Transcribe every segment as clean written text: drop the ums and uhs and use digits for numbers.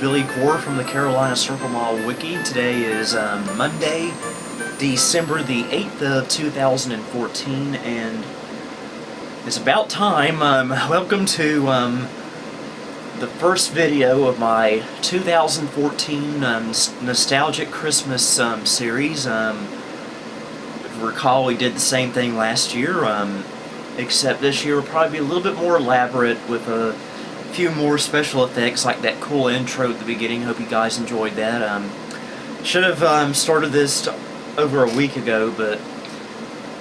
Billy Core from the Carolina Circle Mall Wiki. Today is Monday, December the 8th of 2014, and it's about time. Welcome to the first video of my 2014 Nostalgic Christmas series. If you recall, we did the same thing last year, except this year will probably be a little bit more elaborate with a few more special effects like that cool intro at the beginning. Hope you guys enjoyed that. Should have started this over a week ago, but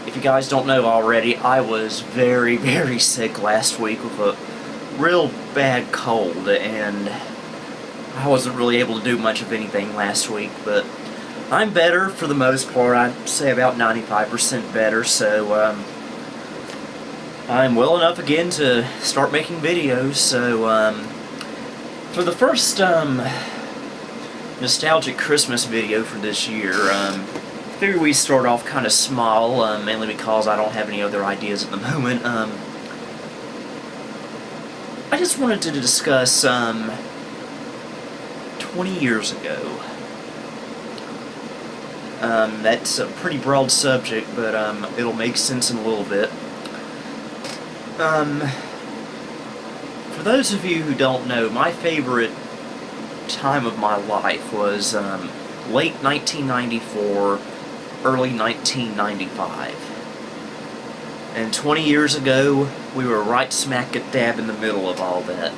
if you guys don't know already, I was very, very sick last week with a real bad cold, and I wasn't really able to do much of anything last week, but I'm better for the most part. I'd say about 95% better, so I'm well enough again to start making videos. So for the first nostalgic Christmas video for this year, I figured we start off kind of small, mainly because I don't have any other ideas at the moment. I just wanted to discuss 20 years ago. That's a pretty broad subject, but it'll make sense in a little bit. For those of you who don't know, my favorite time of my life was late 1994, early 1995. And 20 years ago, we were right smack dab in the middle of all that.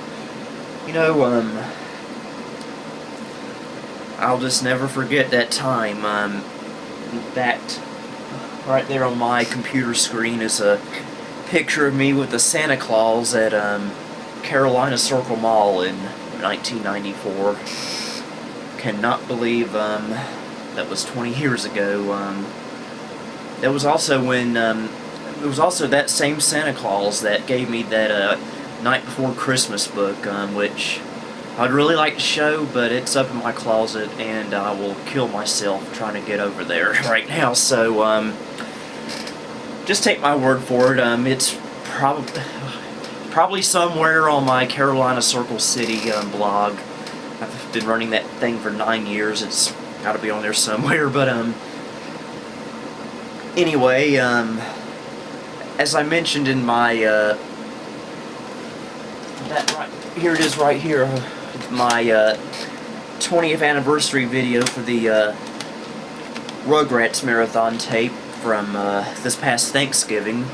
You know, I'll just never forget that time. In fact, right there on my computer screen is a picture of me with the Santa Claus at Carolina Circle Mall in 1994. Cannot believe that was 20 years ago. That was also when it was also that same Santa Claus that gave me that Night Before Christmas book, which I'd really like to show, but it's up in my closet, and I will kill myself trying to get over there right now. So just take my word for it. It's probably somewhere on my Carolina Circle City blog. I've been running that thing for 9 years. It's got to be on there somewhere. But anyway, as I mentioned in my here it is right here, my 20th anniversary video for the Rugrats marathon tape from this past Thanksgiving.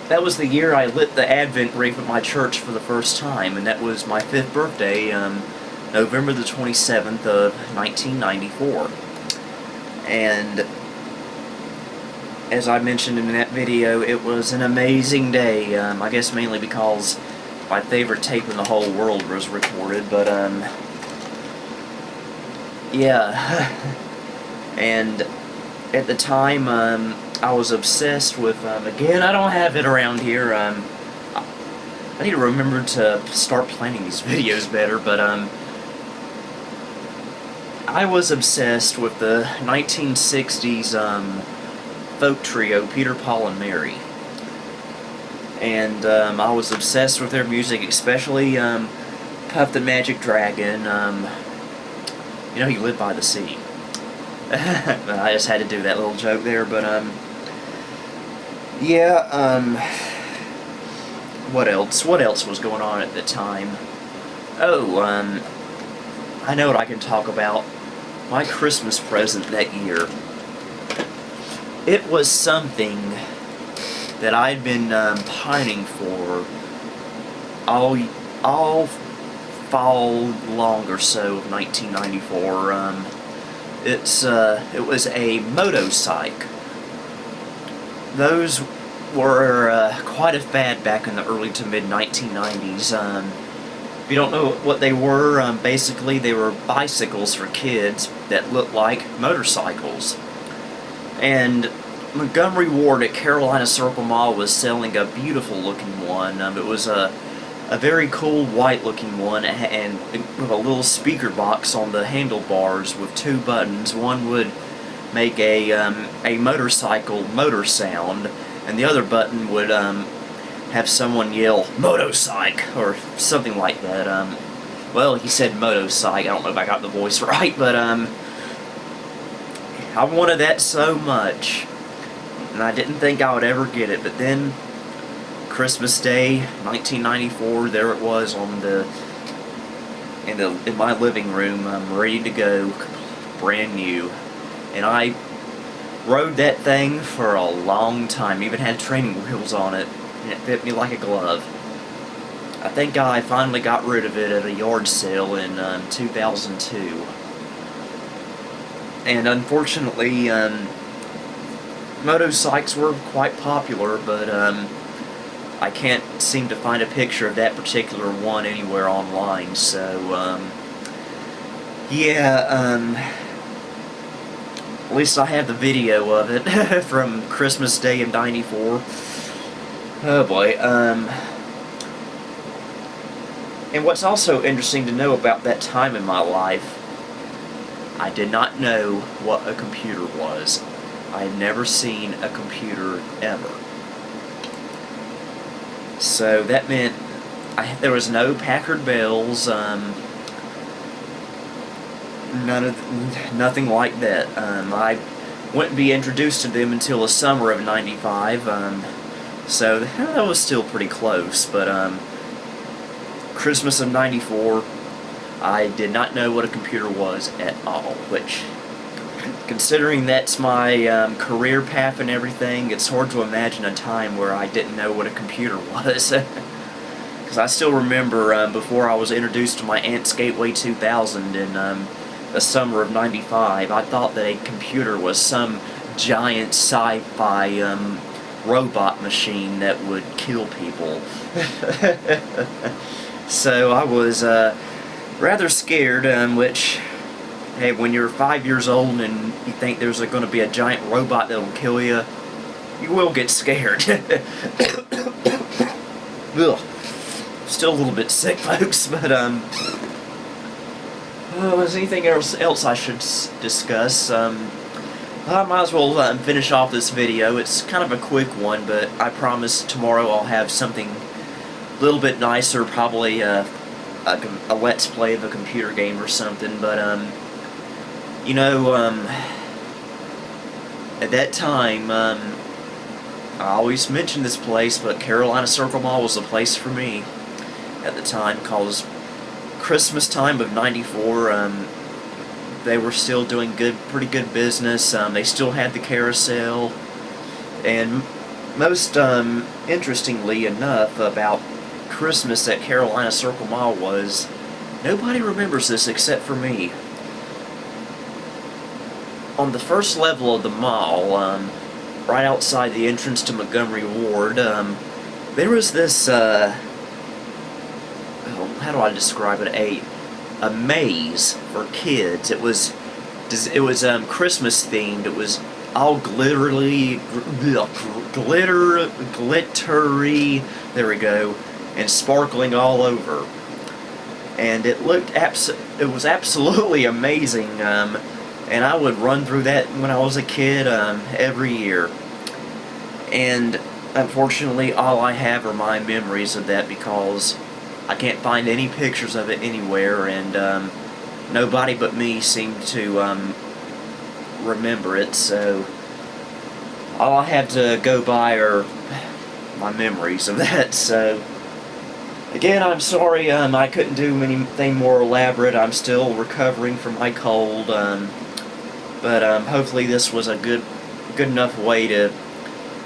That was the year I lit the Advent wreath at my church for the first time, and that was my 5th birthday, November the 27th of 1994. And as I mentioned in that video, it was an amazing day. I guess mainly because my favorite tape in the whole world was recorded, but yeah. And at the time, I was obsessed with, again, I don't have it around here. I need to remember to start planning these videos better, but I was obsessed with the 1960s folk trio, Peter, Paul, and Mary. And I was obsessed with their music, especially Puff the Magic Dragon. You know, he lived by the sea. I just had to do that little joke there, but yeah, what else? What else was going on at the time? Oh, I know what I can talk about. My Christmas present that year. It was something that I'd been pining for all fall long or so of 1994. It was a motorcycle. Those were quite a fad back in the early to mid 1990s. If you don't know what they were, basically they were bicycles for kids that looked like motorcycles. And Montgomery Ward at Carolina Circle Mall was selling a beautiful looking one. It was a very cool white looking one, and with a little speaker box on the handlebars with 2 buttons. One would make a motorcycle motor sound, and the other button would have someone yell "Motopsych" or something like that. Well, he said "Motopsych." I don't know if I got the voice right, but I wanted that so much, and I didn't think I would ever get it. But then, Christmas Day, 1994, there it was in my living room, ready to go, brand new, and I rode that thing for a long time. Even had training wheels on it, and it fit me like a glove. I think I finally got rid of it at a yard sale in 2002. And unfortunately, Motopsychs were quite popular, but I can't seem to find a picture of that particular one anywhere online. So, yeah, at least I have the video of it from Christmas Day of '94. Oh boy, and what's also interesting to know about that time in my life, I did not know what a computer was. I had never seen a computer ever. So that meant there was no Packard Bells, nothing like that. I wouldn't be introduced to them until the summer of '95, so that was still pretty close, but Christmas of '94, I did not know what a computer was at all, which, considering that's my career path and everything, it's hard to imagine a time where I didn't know what a computer was. Because I still remember before I was introduced to my aunt's Gateway 2000 in the summer of '95, I thought that a computer was some giant sci-fi robot machine that would kill people. So I was rather scared, which, hey, when you're 5 years old and you think there's going to be a giant robot that'll kill you, you will get scared. Ugh. Still a little bit sick, folks, but is anything else I should discuss? I might as well finish off this video. It's kind of a quick one, but I promise tomorrow I'll have something a little bit nicer, probably a let's play of a computer game or something. But you know, at that time, I always mention this place, but Carolina Circle Mall was the place for me at the time, cause Christmas time of '94, they were still doing pretty good business. They still had the carousel, and most interestingly enough about Christmas at Carolina Circle Mall was, nobody remembers this except for me. On the first level of the mall, right outside the entrance to Montgomery Ward, there was this, how do I describe it, a maze for kids. It was Christmas themed. It was all glittery, there we go, and sparkling all over. And it looked it was absolutely amazing. And I would run through that when I was a kid every year. And unfortunately, all I have are my memories of that, because I can't find any pictures of it anywhere, and nobody but me seemed to remember it, so all I have to go by are my memories of that. So again, I'm sorry I couldn't do anything more elaborate. I'm still recovering from my cold, but hopefully this was a good enough way to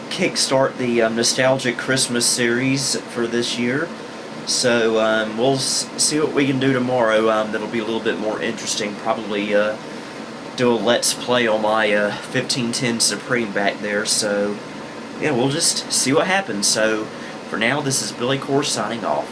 kickstart the nostalgic Christmas series for this year. So we'll see what we can do tomorrow. That'll be a little bit more interesting. Probably do a let's play on my 1510 Supreme back there. So yeah, we'll just see what happens. So for now, this is Billy Core signing off.